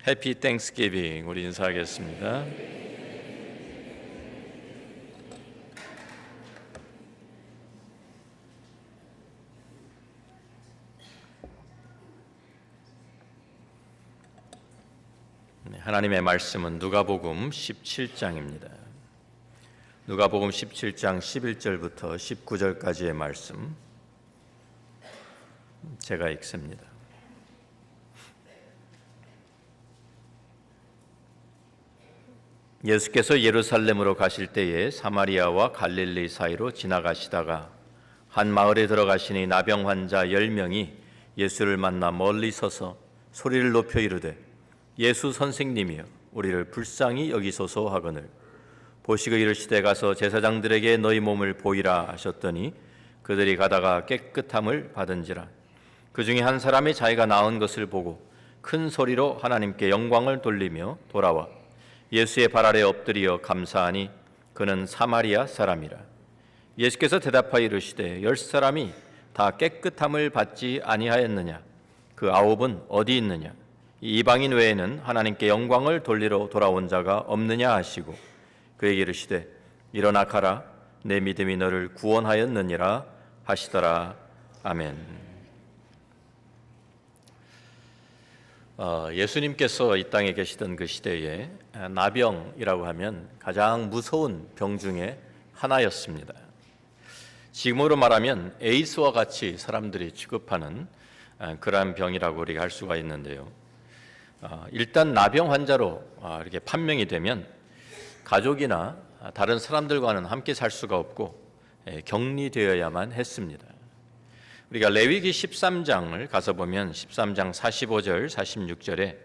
해피 땡스기빙 우리 인사하겠습니다. 하나님의 말씀은 누가복음 17장입니다. 누가복음 17장 11절부터 19절까지의 말씀 제가 읽습니다. 예수께서 예루살렘으로 가실 때에 사마리아와 갈릴리 사이로 지나가시다가 한 마을에 들어가시니 나병 환자 10명이 예수를 만나 멀리 서서 소리를 높여 이르되 예수 선생님이여 우리를 불쌍히 여기소서 하거늘 보시고 이르시되 가서 제사장들에게 너희 몸을 보이라 하셨더니 그들이 가다가 깨끗함을 받은지라. 그 중에 한 사람이 자기가 나은 것을 보고 큰 소리로 하나님께 영광을 돌리며 돌아와 예수의 발 아래 엎드려 감사하니 그는 사마리아 사람이라. 예수께서 대답하여 이르시되 10사람이 다 깨끗함을 받지 아니하였느냐? 그 9은 어디 있느냐? 이 이방인 외에는 하나님께 영광을 돌리러 돌아온 자가 없느냐 하시고 그에게 이르시되 일어나 가라 내 믿음이 너를 구원하였느니라 하시더라. 아멘. 예수님께서 이 땅에 계시던 그 시대에 나병이라고 하면 가장 무서운 병 중에 하나였습니다. 지금으로 말하면 에이스와 같이 사람들이 취급하는 그러한 병이라고 우리가 할 수가 있는데요. 일단 나병 환자로 이렇게 판명이 되면 가족이나 다른 사람들과는 함께 살 수가 없고 격리되어야만 했습니다. 우리가 레위기 13장을 가서 보면 13장 45절 46절에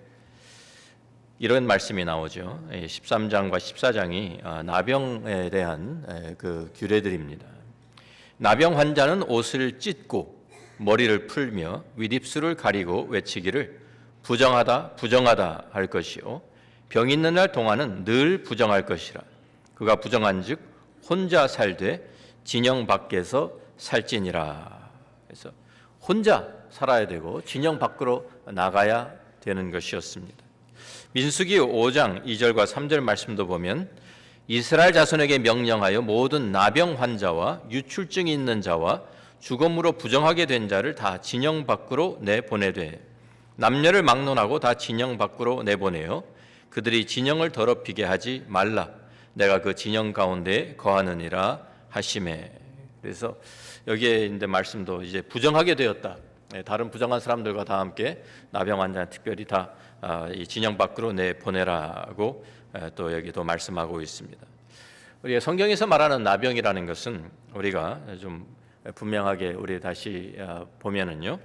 이런 말씀이 나오죠. 13장과 14장이 나병에 대한 그 규례들입니다. 나병 환자는 옷을 찢고 머리를 풀며 윗입술을 가리고 외치기를 부정하다 부정하다 할 것이요 병 있는 날 동안은 늘 부정할 것이라. 그가 부정한즉 혼자 살되 진영 밖에서 살지니라. 그래서 혼자 살아야 되고 진영 밖으로 나가야 되는 것이었습니다. 민수기 5장 2절과 3절 말씀도 보면 이스라엘 자손에게 명령하여 모든 나병 환자와 유출증이 있는 자와 죽음으로 부정하게 된 자를 다 진영 밖으로 내보내되 남녀를 막론하고 다 진영 밖으로 내보내어 그들이 진영을 더럽히게 하지 말라. 내가 그 진영 가운데 거하느니라 하시매. 그래서 여기에 이제 말씀도 이제 부정하게 되었다. 다른 부정한 사람들과 다 함께 나병 환자는 특별히 다 이 진영 밖으로 내보내라고 또 여기도 말씀하고 있습니다. 우리가 성경에서 말하는 나병이라는 것은 우리가 좀 분명하게 우리 다시 보면은요,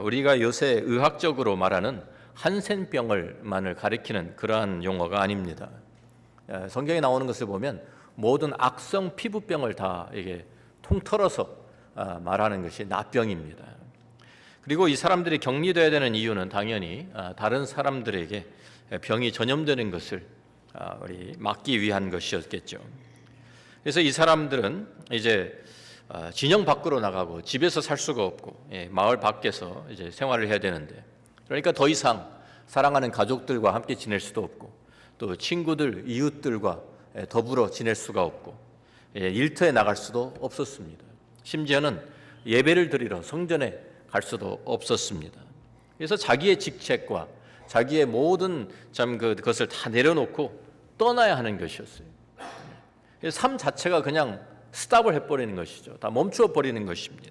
우리가 요새 의학적으로 말하는 한센병을만을 가리키는 그러한 용어가 아닙니다. 성경에 나오는 것을 보면 모든 악성 피부병을 다 이게 통틀어서 말하는 것이 나병입니다. 그리고 이 사람들이 격리되어야 되는 이유는 당연히 다른 사람들에게 병이 전염되는 것을 우리 막기 위한 것이었겠죠. 그래서 이 사람들은 이제 진영 밖으로 나가고 집에서 살 수가 없고 마을 밖에서 이제 생활을 해야 되는데, 그러니까 더 이상 사랑하는 가족들과 함께 지낼 수도 없고 또 친구들, 이웃들과 더불어 지낼 수가 없고 일터에 나갈 수도 없었습니다. 심지어는 예배를 드리러 성전에 갈 수도 없었습니다. 그래서 자기의 직책과 자기의 모든 그것을 다 내려놓고 떠나야 하는 것이었어요. 삶 자체가 그냥 스탑을 해버리는 것이죠. 다 멈추어 버리는 것입니다.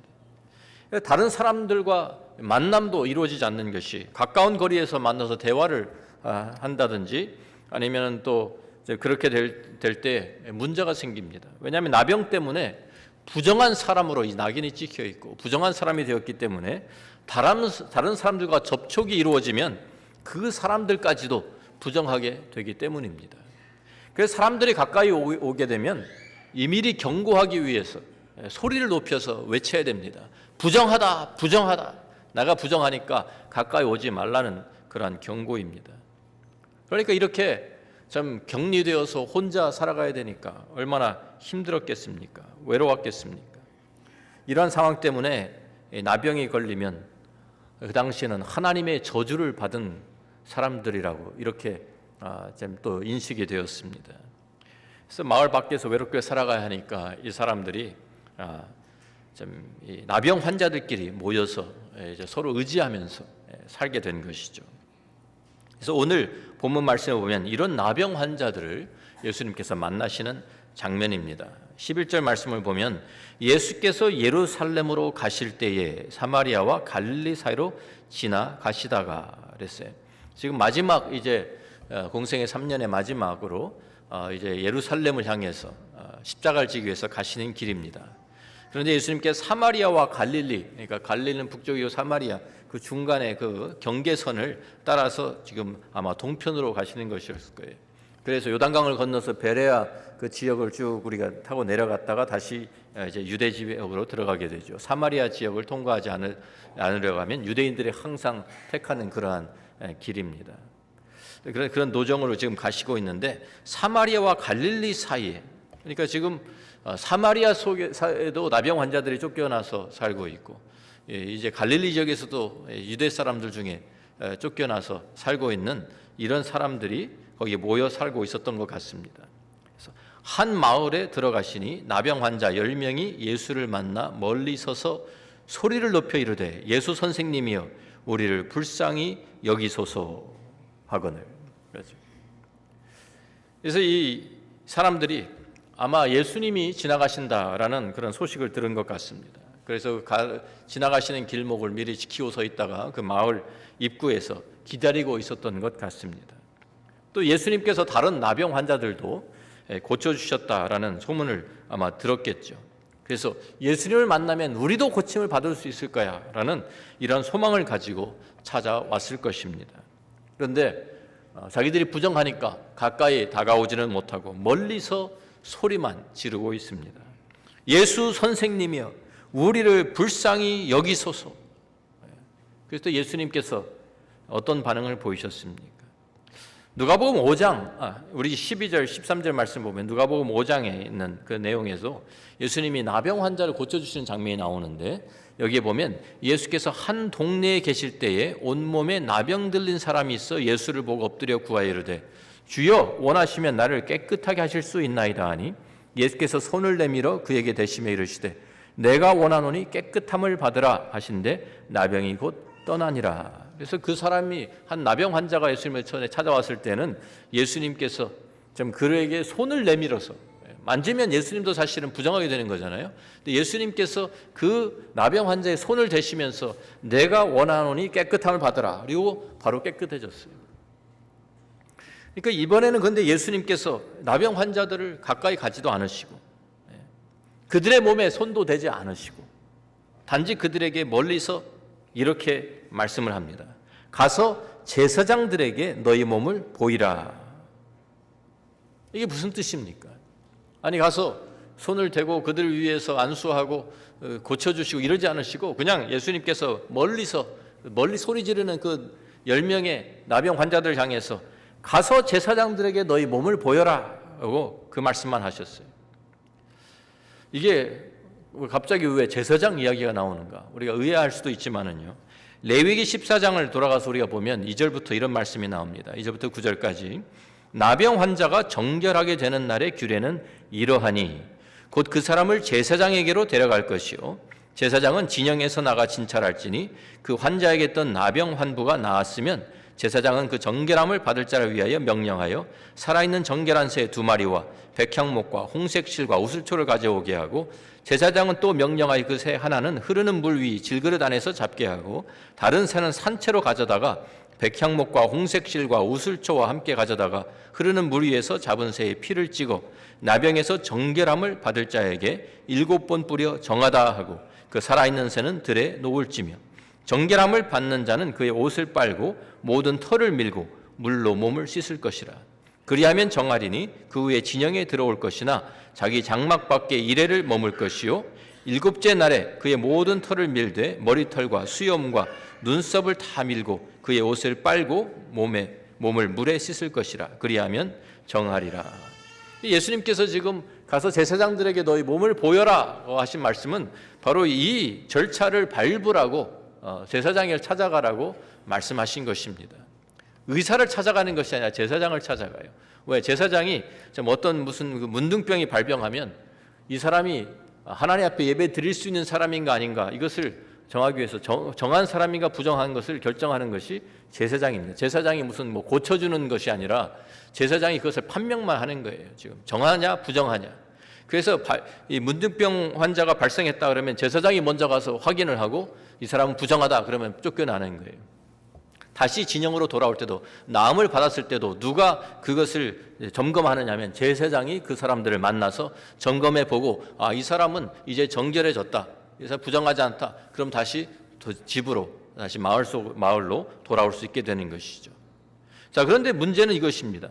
다른 사람들과 만남도 이루어지지 않는 것이, 가까운 거리에서 만나서 대화를 한다든지 아니면 또 그렇게 될 때 문제가 생깁니다. 왜냐하면 나병 때문에 부정한 사람으로 이 낙인이 찍혀 있고 부정한 사람이 되었기 때문에 다른 사람들과 접촉이 이루어지면 그 사람들까지도 부정하게 되기 때문입니다. 그래서 사람들이 가까이 오게 되면 미리 경고하기 위해서 소리를 높여서 외쳐야 됩니다. 부정하다, 부정하다. 내가 부정하니까 가까이 오지 말라는 그러한 경고입니다. 그러니까 이렇게 참 격리되어서 혼자 살아가야 되니까 얼마나 힘들었겠습니까? 외로웠겠습니까? 이러한 상황 때문에 나병이 걸리면 그 당시에는 하나님의 저주를 받은 사람들이라고 이렇게 좀 또 인식이 되었습니다. 그래서 마을 밖에서 외롭게 살아가야 하니까 이 사람들이 좀 이 나병 환자들끼리 모여서 이제 서로 의지하면서 살게 된 것이죠. 그래서 오늘 본문 말씀에 보면 이런 나병 환자들을 예수님께서 만나시는 장면입니다. 11절 말씀을 보면 예수께서 예루살렘으로 가실 때에 사마리아와 갈릴리 사이로 지나가시다가 그랬어요. 지금 마지막 이제 공생의 3년의 마지막으로 이제 예루살렘을 향해서 십자가를 지기 위해서 가시는 길입니다. 그런데 예수님께서 사마리아와 갈릴리, 그러니까 갈릴리는 북쪽이고 사마리아 그 중간에 그 경계선을 따라서 지금 아마 동편으로 가시는 것이었을 거예요. 그래서 요단강을 건너서 베레아 그 지역을 쭉 우리가 타고 내려갔다가 다시 이제 유대 지역으로 들어가게 되죠. 사마리아 지역을 통과하지 않으려고 하면 유대인들이 항상 택하는 그러한 길입니다. 그런 노정으로 지금 가시고 있는데 사마리아와 갈릴리 사이에, 그러니까 지금 사마리아 속에도 나병 환자들이 쫓겨나서 살고 있고 이제 갈릴리 지역에서도 유대 사람들 중에 쫓겨나서 살고 있는 이런 사람들이 거기에 모여 살고 있었던 것 같습니다. 그래서 한 마을에 들어가시니 나병 환자 10명이 예수를 만나 멀리 서서 소리를 높여 이르되 예수 선생님이여 우리를 불쌍히 여기소서 하거늘. 그래서 이 사람들이 아마 예수님이 지나가신다라는 그런 소식을 들은 것 같습니다. 그래서 지나가시는 길목을 미리 지키고 서 있다가 그 마을 입구에서 기다리고 있었던 것 같습니다. 또 예수님께서 다른 나병 환자들도 고쳐주셨다라는 소문을 아마 들었겠죠. 그래서 예수님을 만나면 우리도 고침을 받을 수 있을 거야 라는 이런 소망을 가지고 찾아왔을 것입니다. 그런데 자기들이 부정하니까 가까이 다가오지는 못하고 멀리서 소리만 지르고 있습니다. 예수 선생님이여 우리를 불쌍히 여기소서. 그래서 예수님께서 어떤 반응을 보이셨습니까? 누가복음 5장 우리 12절 13절 말씀 보면 누가복음 5장에 있는 그 내용에서 예수님이 나병 환자를 고쳐주시는 장면이 나오는데 여기에 보면 예수께서 한 동네에 계실 때에 온몸에 나병 들린 사람이 있어 예수를 보고 엎드려 구하여 이르되 주여 원하시면 나를 깨끗하게 하실 수 있나이다 하니 예수께서 손을 내밀어 그에게 대시며 이르시되 내가 원하노니 깨끗함을 받으라 하신데 나병이 곧 떠나니라. 그래서 그 사람이 한 나병 환자가 예수님을 전에 찾아왔을 때는 예수님께서 좀 그에게 손을 내밀어서 만지면 예수님도 사실은 부정하게 되는 거잖아요. 근데 예수님께서 그 나병 환자의 손을 대시면서 내가 원하노니 깨끗함을 받으라. 그리고 바로 깨끗해졌어요. 그러니까 이번에는 근데 예수님께서 나병 환자들을 가까이 가지도 않으시고 그들의 몸에 손도 대지 않으시고 단지 그들에게 멀리서 이렇게 말씀을 합니다. 가서 제사장들에게 너희 몸을 보이라. 이게 무슨 뜻입니까? 아니 가서 손을 대고 그들을 위해서 안수하고 고쳐주시고 이러지 않으시고 그냥 예수님께서 멀리 소리 지르는 그 10명의 나병 환자들 향해서 가서 제사장들에게 너희 몸을 보여라 하고 그 말씀만 하셨어요. 이게 갑자기 왜 제사장 이야기가 나오는가? 우리가 의아할 수도 있지만은요. 레위기 14장을 돌아가서 우리가 보면 2절부터 이런 말씀이 나옵니다. 2절부터 9절까지 나병 환자가 정결하게 되는 날의 규례는 이러하니 곧 그 사람을 제사장에게로 데려갈 것이요 제사장은 진영에서 나가 진찰할지니 그 환자에게 있던 나병 환부가 나았으면 제사장은 그 정결함을 받을 자를 위하여 명령하여 살아있는 정결한 새 2마리와 백향목과 홍색 실과 우슬초를 가져오게 하고 제사장은 또 명령하여 그 새 하나는 흐르는 물 위 질그릇 안에서 잡게 하고 다른 새는 산채로 가져다가 백향목과 홍색 실과 우슬초와 함께 가져다가 흐르는 물 위에서 잡은 새의 피를 찍어 나병에서 정결함을 받을 자에게 7번 뿌려 정하다 하고 그 살아있는 새는 들에 놓을지며 정결함을 받는 자는 그의 옷을 빨고 모든 털을 밀고 물로 몸을 씻을 것이라. 그리하면 정하리니 그 후에 진영에 들어올 것이나 자기 장막 밖에 이레를 머물 것이요 7째 날에 그의 모든 털을 밀되 머리털과 수염과 눈썹을 다 밀고 그의 옷을 빨고 몸을 물에 씻을 것이라. 그리하면 정하리라. 예수님께서 지금 가서 제사장들에게 너희 몸을 보여라 하신 말씀은 바로 이 절차를 밟으라고 제사장을 찾아가라고 말씀하신 것입니다. 의사를 찾아가는 것이 아니라 제사장을 찾아가요. 왜? 제사장이 좀 어떤 무슨 문둥병이 발병하면 이 사람이 하나님 앞에 예배 드릴 수 있는 사람인가 아닌가 이것을 정하기 위해서 정한 사람인가 부정한 것을 결정하는 것이 제사장입니다. 제사장이 무슨 뭐 고쳐주는 것이 아니라 제사장이 그것을 판명만 하는 거예요. 지금 정하냐 부정하냐. 그래서 이 문둥병 환자가 발생했다 그러면 제사장이 먼저 가서 확인을 하고 이 사람은 부정하다 그러면 쫓겨나는 거예요. 다시 진영으로 돌아올 때도 나음을 받았을 때도 누가 그것을 점검하느냐면 제사장이 그 사람들을 만나서 점검해 보고 이 사람은 이제 정결해졌다. 이 사람 부정하지 않다. 그럼 다시 집으로 다시 마을로 돌아올 수 있게 되는 것이죠. 자, 그런데 문제는 이것입니다.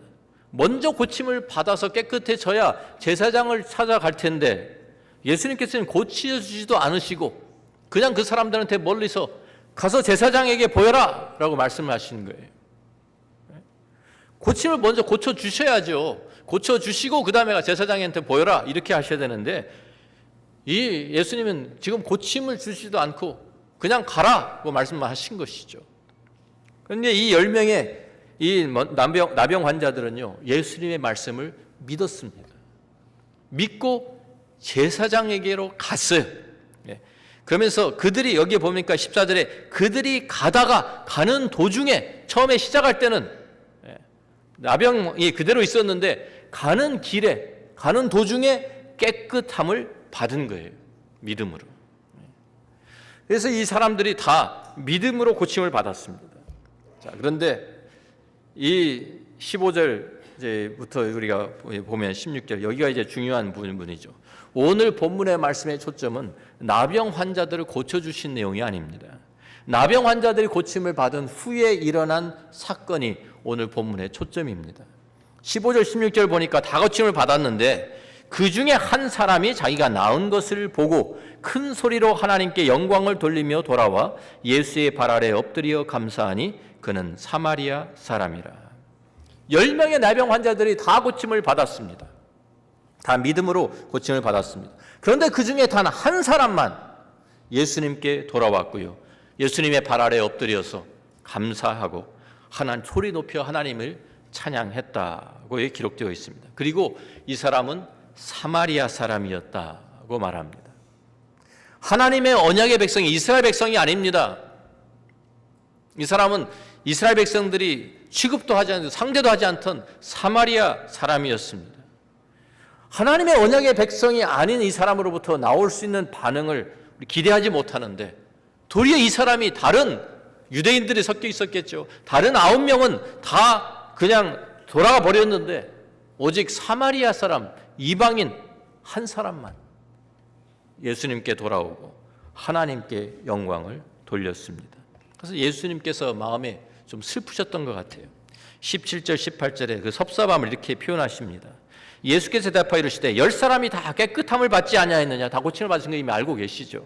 먼저 고침을 받아서 깨끗해져야 제사장을 찾아갈 텐데 예수님께서는 고치주지도 않으시고 그냥 그 사람들한테 멀리서 가서 제사장에게 보여라 라고 말씀을 하시는 거예요. 고침을 먼저 고쳐주셔야죠. 고쳐주시고 그 다음에 제사장한테 보여라 이렇게 하셔야 되는데 이 예수님은 지금 고침을 주시지도 않고 그냥 가라고 말씀만 하신 것이죠. 그런데 이 10명의 이 나병 환자들은요 예수님의 말씀을 믿었습니다. 믿고 제사장에게로 갔어요. 그러면서 그들이 여기에 보니까 14절에 그들이 가는 도중에 처음에 시작할 때는 나병이 그대로 있었는데 가는 도중에 깨끗함을 받은 거예요. 믿음으로. 그래서 이 사람들이 다 믿음으로 고침을 받았습니다. 자, 그런데 이 15절부터 우리가 보면 16절 여기가 이제 중요한 부분이죠. 오늘 본문의 말씀의 초점은 나병 환자들을 고쳐주신 내용이 아닙니다. 나병 환자들이 고침을 받은 후에 일어난 사건이 오늘 본문의 초점입니다. 15절 16절 보니까 다 고침을 받았는데 그 중에 한 사람이 자기가 나은 것을 보고 큰 소리로 하나님께 영광을 돌리며 돌아와 예수의 발 아래 엎드려 감사하니 그는 사마리아 사람이라. 10명의 나병 환자들이 다 고침을 받았습니다. 다 믿음으로 고침을 받았습니다. 그런데 그 중에 단 한 사람만 예수님께 돌아왔고요. 예수님의 발 아래 엎드려서 감사하고 소리 높여 하나님을 찬양했다고 기록되어 있습니다. 그리고 이 사람은 사마리아 사람이었다고 말합니다. 하나님의 언약의 백성이 이스라엘 백성이 아닙니다. 이 사람은 이스라엘 백성들이 취급도 하지 않고 상대도 하지 않던 사마리아 사람이었습니다. 하나님의 언약의 백성이 아닌 이 사람으로부터 나올 수 있는 반응을 기대하지 못하는데 도리어 이 사람이 다른 유대인들이 섞여 있었겠죠. 다른 9명은 다 그냥 돌아가 버렸는데 오직 사마리아 사람, 이방인 한 사람만 예수님께 돌아오고 하나님께 영광을 돌렸습니다. 그래서 예수님께서 마음에 좀 슬프셨던 것 같아요. 17절 18절에 그 섭섭함을 이렇게 표현하십니다. 예수께서 대답하여 이르시되 10사람이 다 깨끗함을 받지 아니하였느냐. 다 고침을 받은 거 이미 알고 계시죠.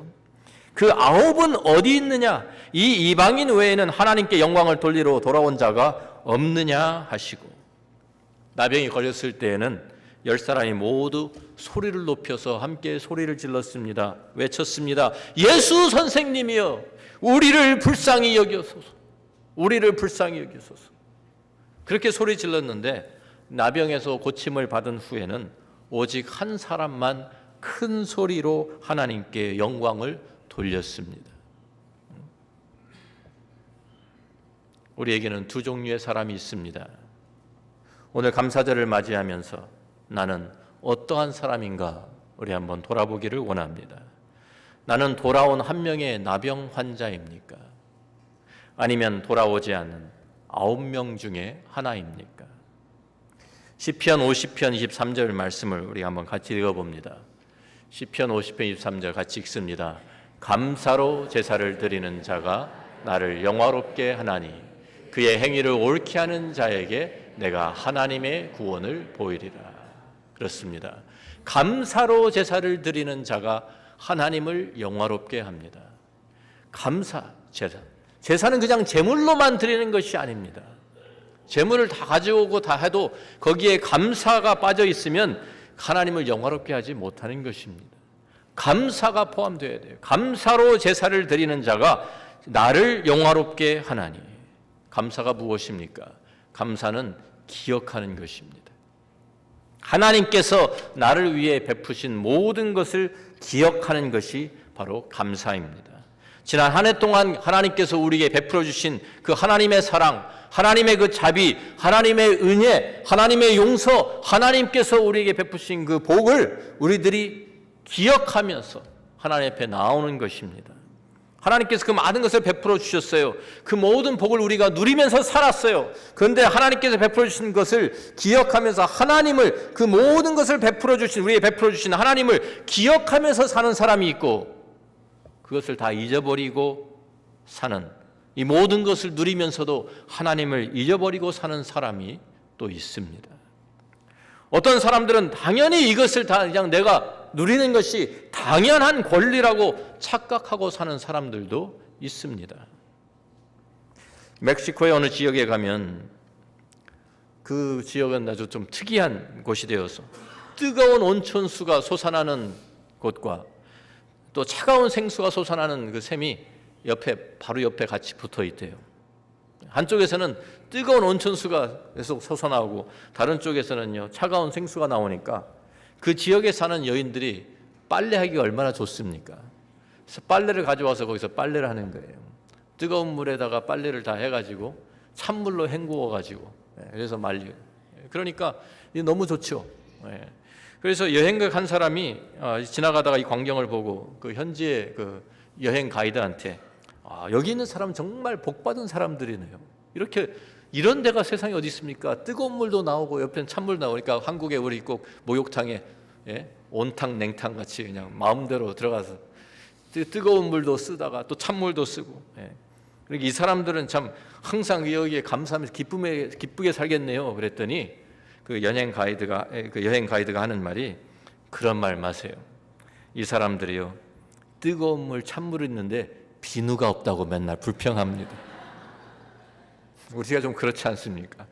그 9은 어디 있느냐. 이 이방인 외에는 하나님께 영광을 돌리러 돌아온 자가 없느냐 하시고 나병이 걸렸을 때에는 10사람이 모두 소리를 높여서 함께 소리를 질렀습니다. 외쳤습니다. 예수 선생님이여 우리를 불쌍히 여기소서. 우리를 불쌍히 여기소서. 그렇게 소리 질렀는데 나병에서 고침을 받은 후에는 오직 한 사람만 큰 소리로 하나님께 영광을 돌렸습니다. 우리에게는 두 종류의 사람이 있습니다. 오늘 감사절을 맞이하면서 나는 어떠한 사람인가 우리 한번 돌아보기를 원합니다. 나는 돌아온 한 명의 나병 환자입니까? 아니면 돌아오지 않는 9명 중에 하나입니까? 시편 50편 23절 말씀을 우리 한번 같이 읽어봅니다. 시편 50편 23절 같이 읽습니다. 감사로 제사를 드리는 자가 나를 영화롭게 하나니 그의 행위를 옳게 하는 자에게 내가 하나님의 구원을 보이리라. 그렇습니다. 감사로 제사를 드리는 자가 하나님을 영화롭게 합니다. 감사, 제사. 제사는 그냥 제물로만 드리는 것이 아닙니다. 제물을 다 가져오고 다 해도 거기에 감사가 빠져 있으면 하나님을 영화롭게 하지 못하는 것입니다. 감사가 포함되어야 돼요. 감사로 제사를 드리는 자가 나를 영화롭게 하나니. 감사가 무엇입니까? 감사는 기억하는 것입니다. 하나님께서 나를 위해 베푸신 모든 것을 기억하는 것이 바로 감사입니다. 지난 한 해 동안 하나님께서 우리에게 베풀어 주신 그 하나님의 사랑, 하나님의 그 자비, 하나님의 은혜, 하나님의 용서, 하나님께서 우리에게 베푸신 그 복을 우리들이 기억하면서 하나님 앞에 나오는 것입니다. 하나님께서 그 많은 것을 베풀어 주셨어요. 그 모든 복을 우리가 누리면서 살았어요. 그런데 하나님께서 베풀어 주신 것을 기억하면서 하나님을, 그 모든 것을 베풀어 주신, 우리에게 베풀어 주신 하나님을 기억하면서 사는 사람이 있고, 그것을 다 잊어버리고 사는, 이 모든 것을 누리면서도 하나님을 잊어버리고 사는 사람이 또 있습니다. 어떤 사람들은 당연히 이것을 다 그냥 내가 누리는 것이 당연한 권리라고 착각하고 사는 사람들도 있습니다. 멕시코의 어느 지역에 가면 그 지역은 아주 좀 특이한 곳이 되어서 뜨거운 온천수가 솟아나는 곳과 또 차가운 생수가 솟아나는 그 샘이 바로 옆에 같이 붙어 있대요. 한쪽에서는 뜨거운 온천수가 계속 솟아나오고 다른 쪽에서는요 차가운 생수가 나오니까 그 지역에 사는 여인들이 빨래하기가 얼마나 좋습니까? 그래서 빨래를 가져와서 거기서 빨래를 하는 거예요. 뜨거운 물에다가 빨래를 다 해가지고 찬물로 헹구어가지고 그래서 말려. 그러니까 너무 좋죠. 그래서 여행객 한 사람이 지나가다가 이 광경을 보고 그 현지의 그 여행 가이드한테 여기 있는 사람 정말 복받은 사람들이네요. 이런 데가 세상에 어디 있습니까? 뜨거운 물도 나오고 옆에는 찬물 나오니까 한국에 우리 꼭 목욕탕에 온탕 냉탕 같이 그냥 마음대로 들어가서 뜨거운 물도 쓰다가 또 찬물도 쓰고. 그러니까 이 사람들은 참 항상 여기에 감사하면서 기쁘게 살겠네요. 그랬더니 그 여행 가이드가 하는 말이 그런 말 마세요. 이 사람들이요 뜨거운 물 찬물이 있는데 비누가 없다고 맨날 불평합니다. 우리가 좀 그렇지 않습니까?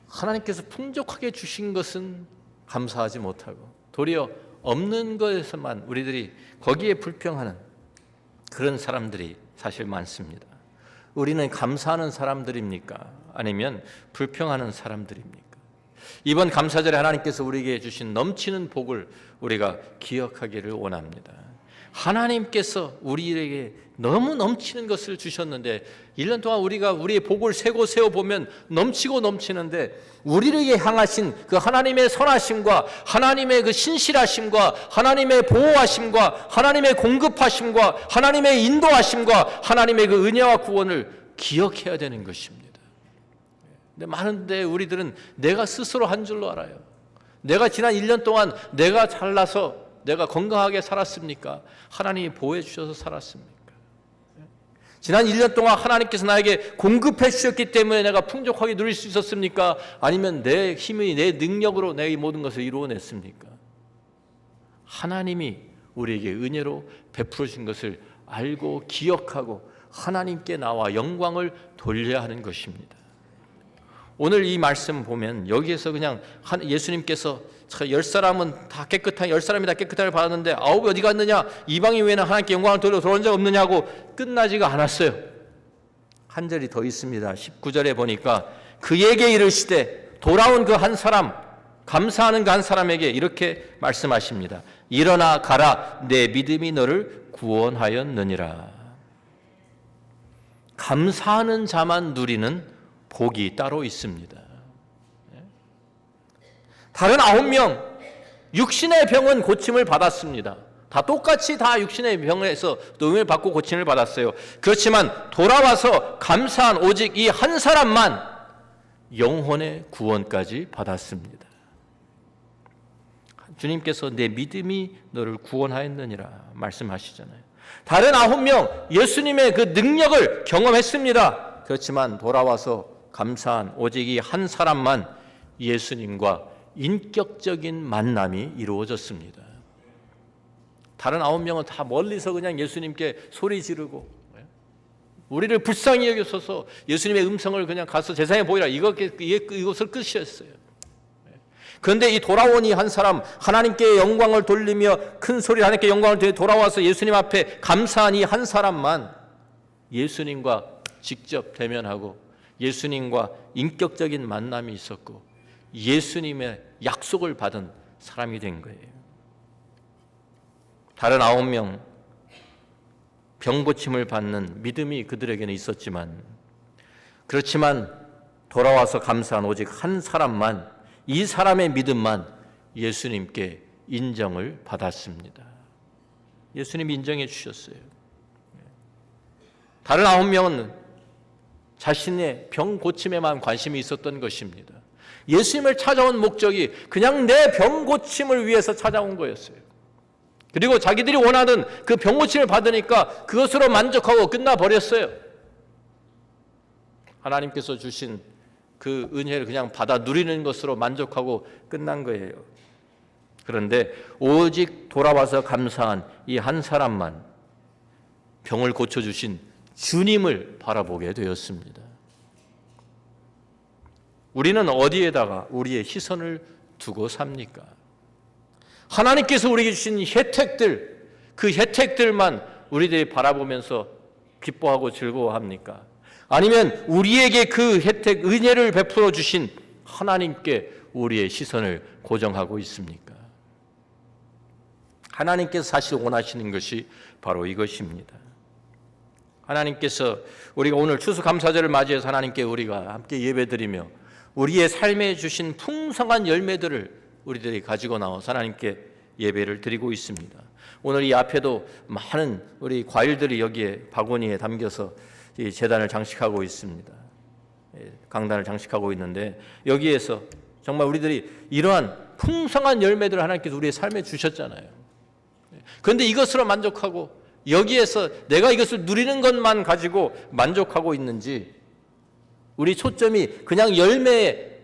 하나님께서 풍족하게 주신 것은 감사하지 못하고 도리어 없는 것에서만 우리들이 거기에 불평하는 그런 사람들이 사실 많습니다. 우리는 감사하는 사람들입니까? 아니면 불평하는 사람들입니까? 이번 감사절에 하나님께서 우리에게 주신 넘치는 복을 우리가 기억하기를 원합니다. 하나님께서 우리에게 너무 넘치는 것을 주셨는데 1년 동안 우리가 우리의 복을 세어보면 넘치고 넘치는데 우리에게 향하신 그 하나님의 선하심과 하나님의 그 신실하심과 하나님의 보호하심과 하나님의 공급하심과 하나님의 인도하심과 하나님의 그 은혜와 구원을 기억해야 되는 것입니다. 근데 많은데 우리들은 내가 스스로 한 줄로 알아요. 내가 지난 1년 동안 내가 잘나서 내가 건강하게 살았습니까? 하나님이 보호해 주셔서 살았습니까? 지난 1년 동안 하나님께서 나에게 공급해 주셨기 때문에 내가 풍족하게 누릴 수 있었습니까? 아니면 내 힘이 내 능력으로 내 모든 것을 이루어냈습니까? 하나님이 우리에게 은혜로 베풀어 주신 것을 알고 기억하고 하나님께 나와 영광을 돌려야 하는 것입니다. 오늘 이 말씀 보면 여기에서 그냥 예수님께서 10사람은 다 깨끗한 10사람이 다 깨끗함을 받았는데 9이 어디 갔느냐? 이방인 외에는 하나님께 영광을 돌려 돌아온 적 없느냐고 끝나지가 않았어요. 한 절이 더 있습니다. 19절에 보니까 그에게 이르시되 돌아온 그 한 사람 감사하는 그 한 사람에게 이렇게 말씀하십니다. 일어나 가라 내 믿음이 너를 구원하였느니라. 감사하는 자만 누리는 복이 따로 있습니다. 다른 9명 육신의 병은 고침을 받았습니다. 다 똑같이 다 육신의 병에서 노임을 받고 고침을 받았어요. 그렇지만 돌아와서 감사한 오직 이 한 사람만 영혼의 구원까지 받았습니다. 주님께서 내 믿음이 너를 구원하였느니라 말씀하시잖아요. 다른 9명 예수님의 그 능력을 경험했습니다. 그렇지만 돌아와서 감사한 오직 이 한 사람만 예수님과 인격적인 만남이 이루어졌습니다. 다른 9명은 다 멀리서 그냥 예수님께 소리 지르고 우리를 불쌍히 여기소서 예수님의 음성을 그냥 가서 세상에 보이라 이것을 끝이었어요. 그런데 이 돌아온 이 한 사람 하나님께 영광을 돌리며 큰 소리로 하나님께 영광을 돌려 돌아와서 예수님 앞에 감사한 이 한 사람만 예수님과 직접 대면하고 예수님과 인격적인 만남이 있었고 예수님의 약속을 받은 사람이 된 거예요. 다른 9명 병 고침을 받는 믿음이 그들에게는 있었지만, 그렇지만 돌아와서 감사한 오직 한 사람만, 이 사람의 믿음만 예수님께 인정을 받았습니다. 예수님이 인정해 주셨어요. 다른 9명은 자신의 병 고침에만 관심이 있었던 것입니다. 예수님을 찾아온 목적이 그냥 내 병 고침을 위해서 찾아온 거였어요. 그리고 자기들이 원하는 그 병 고침을 받으니까 그것으로 만족하고 끝나버렸어요. 하나님께서 주신 그 은혜를 그냥 받아 누리는 것으로 만족하고 끝난 거예요. 그런데 오직 돌아와서 감사한 이 한 사람만 병을 고쳐주신 주님을 바라보게 되었습니다. 우리는 어디에다가 우리의 시선을 두고 삽니까? 하나님께서 우리에게 주신 혜택들, 그 혜택들만 우리들이 바라보면서 기뻐하고 즐거워합니까? 아니면 우리에게 그 혜택, 은혜를 베풀어 주신 하나님께 우리의 시선을 고정하고 있습니까? 하나님께서 사실 원하시는 것이 바로 이것입니다. 하나님께서 우리가 오늘 추수감사절을 맞이해서 하나님께 우리가 함께 예배드리며 우리의 삶에 주신 풍성한 열매들을 우리들이 가지고 나와서 하나님께 예배를 드리고 있습니다. 오늘 이 앞에도 많은 우리 과일들이 여기에 바구니에 담겨서 이 제단을 장식하고 있습니다. 강단을 장식하고 있는데, 여기에서 정말 우리들이 이러한 풍성한 열매들을 하나님께서 우리의 삶에 주셨잖아요. 그런데 이것으로 만족하고 여기에서 내가 이것을 누리는 것만 가지고 만족하고 있는지, 우리 초점이 그냥 열매에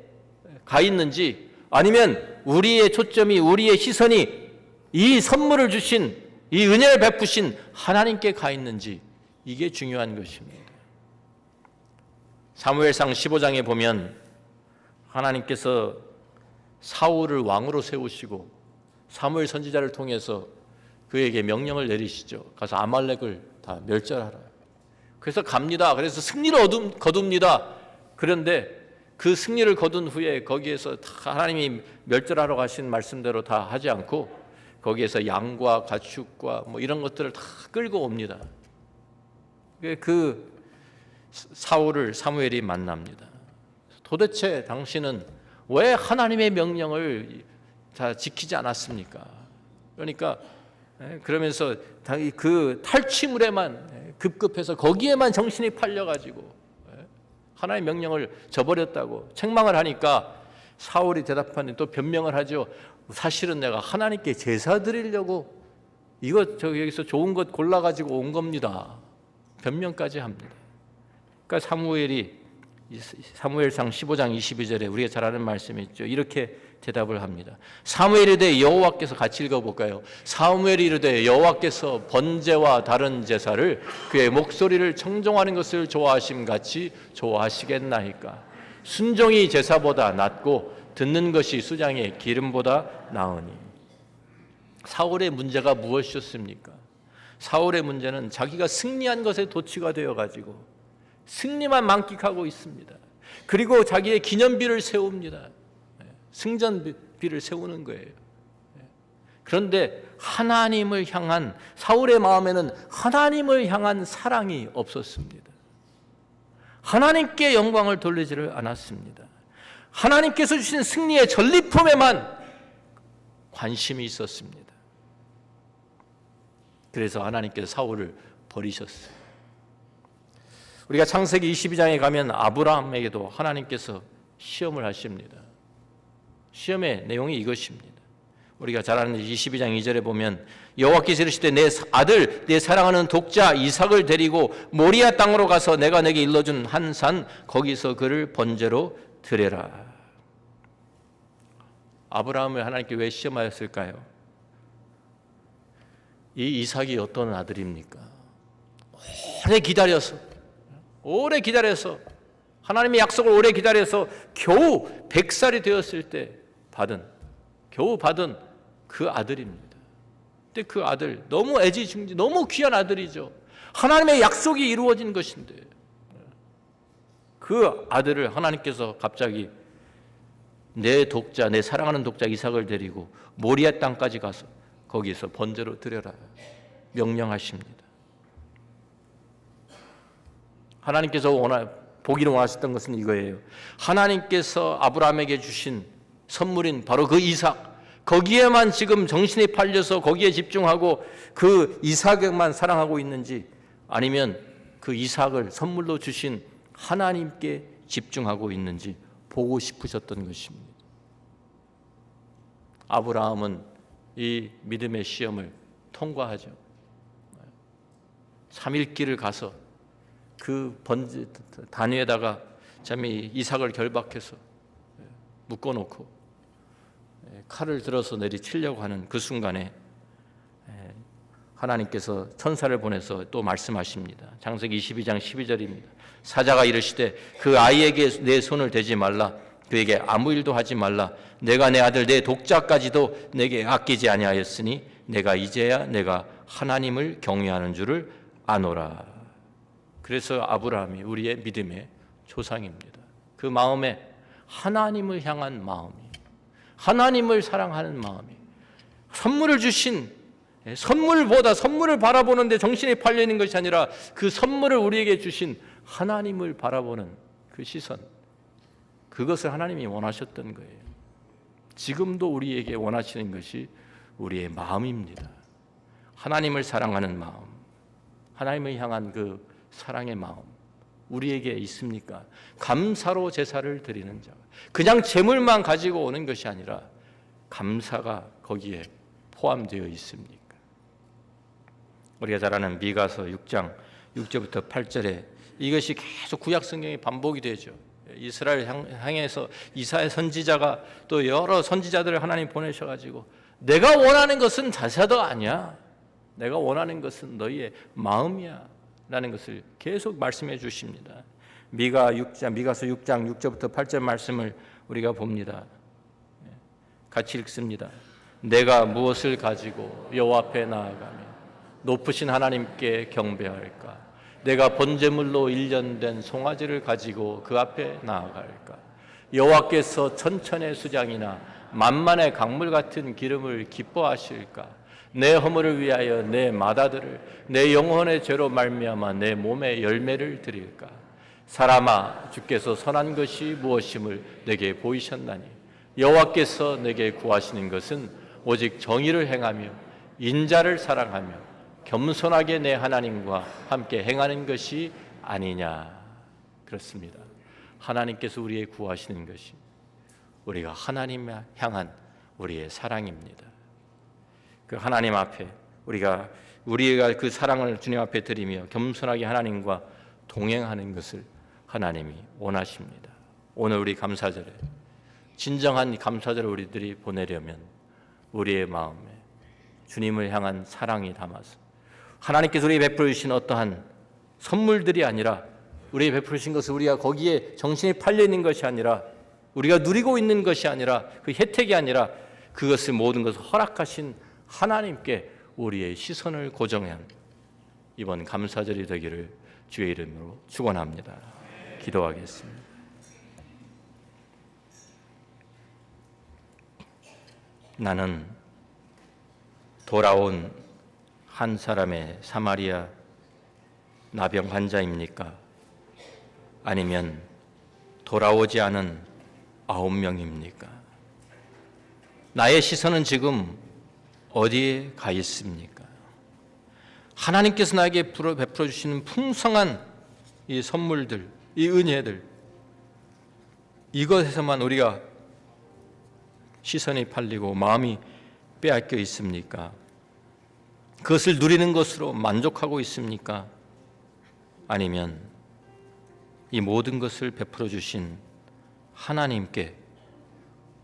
가 있는지, 아니면 우리의 초점이, 우리의 시선이 이 선물을 주신, 이 은혜를 베푸신 하나님께 가 있는지, 이게 중요한 것입니다. 사무엘상 15장에 보면 하나님께서 사울을 왕으로 세우시고 사무엘 선지자를 통해서 그에게 명령을 내리시죠. 가서 아말렉을 다 멸절하라. 그래서 갑니다. 그래서 승리를 거둡니다. 그런데 그 승리를 거둔 후에 거기에서 다 하나님이 멸절하러 가신 말씀대로 다 하지 않고 거기에서 양과 가축과 뭐 이런 것들을 다 끌고 옵니다. 그 사울을 사무엘이 만납니다. 도대체 당신은 왜 하나님의 명령을 다 지키지 않았습니까? 그러니까 그러면서 그 탈취물에만 급급해서 거기에만 정신이 팔려가지고 하나님의 명령을 저버렸다고 책망을 하니까 사울이 대답하는, 또 변명을 하죠. 사실은 내가 하나님께 제사 드리려고 여기서 좋은 것 골라가지고 온 겁니다. 변명까지 합니다. 그러니까 사무엘상 15장 22절에 우리가 잘 아는 말씀이 있죠. 이렇게 대답을 합니다. 사무엘이 이르되, 여호와께서 같이 읽어볼까요? 사무엘이 이르되 여호와께서 번제와 다른 제사를 그의 목소리를 청종하는 것을 좋아하심 같이 좋아하시겠나이까? 순종이 제사보다 낫고 듣는 것이 수장의 기름보다 나으니. 사울의 문제가 무엇이었습니까? 사울의 문제는 자기가 승리한 것에 도취가 되어가지고 승리만 만끽하고 있습니다. 그리고 자기의 기념비를 세웁니다. 승전비를 세우는 거예요. 그런데 하나님을 향한, 사울의 마음에는 하나님을 향한 사랑이 없었습니다. 하나님께 영광을 돌리지를 않았습니다. 하나님께서 주신 승리의 전리품에만 관심이 있었습니다. 그래서 하나님께서 사울을 버리셨어요. 우리가 창세기 22장에 가면 아브라함에게도 하나님께서 시험을 하십니다. 시험의 내용이 이것입니다. 우리가 잘 아는 22장 2절에 보면 여호와께서 이르시되 내 아들 내 사랑하는 독자 이삭을 데리고 모리아 땅으로 가서 내가 내게 일러준 한 산 거기서 그를 번제로 드려라. 아브라함을 하나님께 왜 시험하였을까요? 이 이삭이 어떤 아들입니까? 오래 기다려서 하나님의 약속을 오래 기다려서 겨우 100살이 되었을 때 겨우 받은 그 아들입니다. 근데 그 아들 너무 애지중지, 너무 귀한 아들이죠. 하나님의 약속이 이루어진 것인데 그 아들을 하나님께서 갑자기 내 독자, 내 사랑하는 독자 이삭을 데리고 모리아 땅까지 가서 거기서 번제로 드려라 명령하십니다. 하나님께서 보기를 원하셨던 것은 이거예요. 하나님께서 아브라함에게 주신 선물인 바로 그 이삭, 거기에만 지금 정신이 팔려서 거기에 집중하고 그 이삭에만 사랑하고 있는지, 아니면 그 이삭을 선물로 주신 하나님께 집중하고 있는지 보고 싶으셨던 것입니다. 아브라함은 이 믿음의 시험을 통과하죠. 3일 길을 가서 그 단위에다가 잠이 이삭을 결박해서 묶어놓고 칼을 들어서 내리치려고 하는 그 순간에 하나님께서 천사를 보내서 또 말씀하십니다. 창세기 22장 12절입니다. 사자가 이르시되 그 아이에게 내 손을 대지 말라, 그에게 아무 일도 하지 말라. 내가 내 아들 내 독자까지도 내게 아끼지 아니하였으니 내가 이제야 내가 하나님을 경외하는 줄을 아노라. 그래서 아브라함이 우리의 믿음의 조상입니다. 그 마음에 하나님을 향한 마음이, 하나님을 사랑하는 마음이, 선물을 주신, 선물보다 선물을 바라보는데 정신이 팔려 있는 것이 아니라 그 선물을 우리에게 주신 하나님을 바라보는 그 시선, 그것을 하나님이 원하셨던 거예요. 지금도 우리에게 원하시는 것이 우리의 마음입니다. 하나님을 사랑하는 마음, 하나님을 향한 그 사랑의 마음 우리에게 있습니까? 감사로 제사를 드리는 자, 그냥 재물만 가지고 오는 것이 아니라 감사가 거기에 포함되어 있습니까? 우리가 잘 아는 미가서 6장 6절부터 8절에 이것이 계속 구약 성경에 반복이 되죠. 이스라엘 향해서 이사야 선지자가 또 여러 선지자들을 하나님 보내셔가지고 내가 원하는 것은 제사가 아니야, 내가 원하는 것은 너희의 마음이야 라는 것을 계속 말씀해 주십니다. 미가서 6장 6절부터 8절 말씀을 우리가 봅니다. 같이 읽습니다. 내가 무엇을 가지고 여호와 앞에 나아가며 높으신 하나님께 경배할까? 내가 번제물로 일련된 송아지를 가지고 그 앞에 나아갈까? 여호와께서 천천의 수장이나 만만의 강물 같은 기름을 기뻐하실까? 내 허물을 위하여 내 맏아들을 내 영혼의 죄로 말미암아 내 몸에 열매를 드릴까? 사람아, 주께서 선한 것이 무엇임을 내게 보이셨나니 여호와께서 내게 구하시는 것은 오직 정의를 행하며 인자를 사랑하며 겸손하게 내 하나님과 함께 행하는 것이 아니냐. 그렇습니다. 하나님께서 우리의 구하시는 것이 우리가 하나님을 향한 우리의 사랑입니다. 그 하나님 앞에 우리가 그 사랑을 주님 앞에 드리며 겸손하게 하나님과 동행하는 것을 하나님이 원하십니다. 오늘 우리 감사절에 진정한 감사절을 우리들이 보내려면 우리의 마음에 주님을 향한 사랑이 담아서 하나님께서 우리에게 베풀어 주신 어떠한 선물들이 아니라, 우리에게 베풀어 주신 것을 우리가 거기에 정신이 팔려 있는 것이 아니라, 우리가 누리고 있는 것이 아니라, 그 혜택이 아니라 그것을 모든 것을 허락하신 하나님께 우리의 시선을 고정한 이번 감사절이 되기를 주의 이름으로 축원합니다. 기도하겠습니다. 나는 돌아온 한 사람의 사마리아 나병 환자입니까? 아니면 돌아오지 않은 9명입니까? 나의 시선은 지금 어디에 가 있습니까? 하나님께서 나에게 베풀어 주시는 풍성한 이 선물들, 이 은혜들, 이것에서만 우리가 시선이 팔리고 마음이 빼앗겨 있습니까? 그것을 누리는 것으로 만족하고 있습니까? 아니면 이 모든 것을 베풀어 주신 하나님께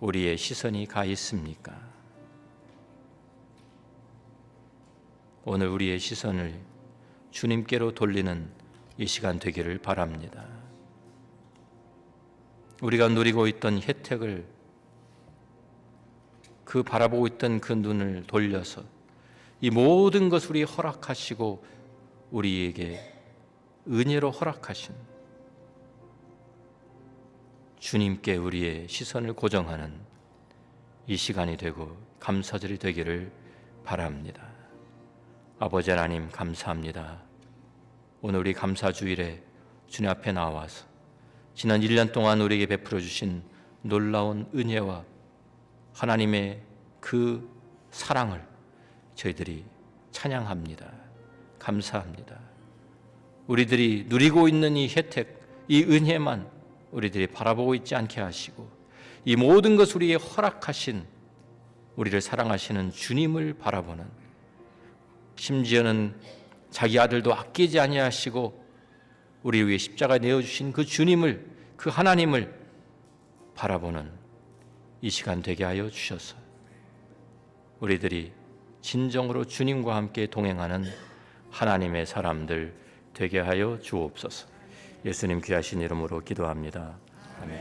우리의 시선이 가 있습니까? 오늘 우리의 시선을 주님께로 돌리는 이 시간 되기를 바랍니다. 우리가 누리고 있던 혜택을, 그 바라보고 있던 그 눈을 돌려서 이 모든 것을 우리 허락하시고 우리에게 은혜로 허락하신 주님께 우리의 시선을 고정하는 이 시간이 되고 감사절이 되기를 바랍니다. 아버지 하나님 감사합니다. 오늘 우리 감사주일에 주님 앞에 나와서 지난 1년 동안 우리에게 베풀어 주신 놀라운 은혜와 하나님의 그 사랑을 저희들이 찬양합니다. 감사합니다. 우리들이 누리고 있는 이 혜택, 이 은혜만 우리들이 바라보고 있지 않게 하시고 이 모든 것을 우리에게 허락하신 우리를 사랑하시는 주님을 바라보는, 심지어는 자기 아들도 아끼지 아니하시고 우리 위해 십자가에 내어주신 그 주님을, 그 하나님을 바라보는 이 시간 되게 하여 주셔서 우리들이 진정으로 주님과 함께 동행하는 하나님의 사람들 되게 하여 주옵소서. 예수님 귀하신 이름으로 기도합니다. 아멘.